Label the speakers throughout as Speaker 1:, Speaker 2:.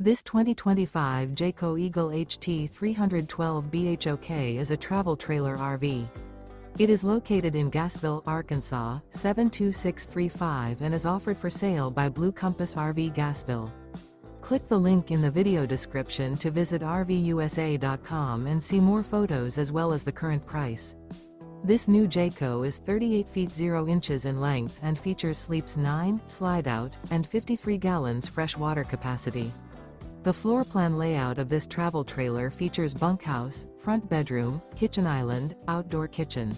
Speaker 1: This 2025 Jayco Eagle HT 312 BHOK is a travel trailer RV. It is located in Gassville, Arkansas, 72635 and is offered for sale by Blue Compass RV Gassville. Click the link in the video description to visit RVUSA.com and see more photos as well as the current price. This new Jayco is 38 feet 0 inches in length and features sleeps 9, slide-out, and 53 gallons fresh water capacity. The floor plan layout of this travel trailer features bunkhouse, front bedroom, kitchen island, outdoor kitchen.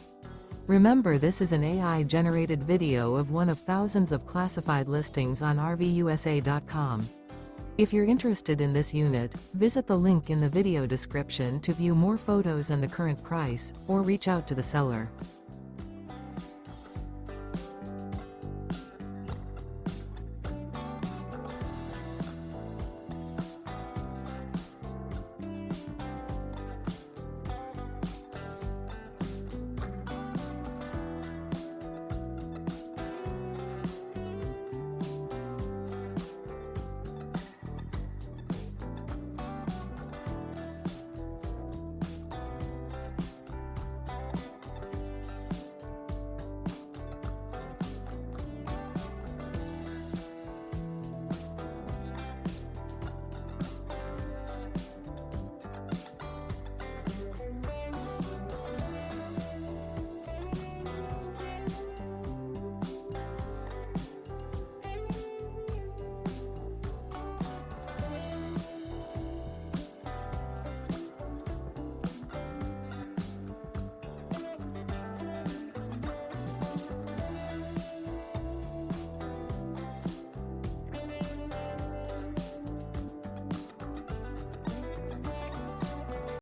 Speaker 1: Remember, this is an AI-generated video of one of thousands of classified listings on RVUSA.com. If you're interested in this unit, visit the link in the video description to view more photos and the current price, or reach out to the seller.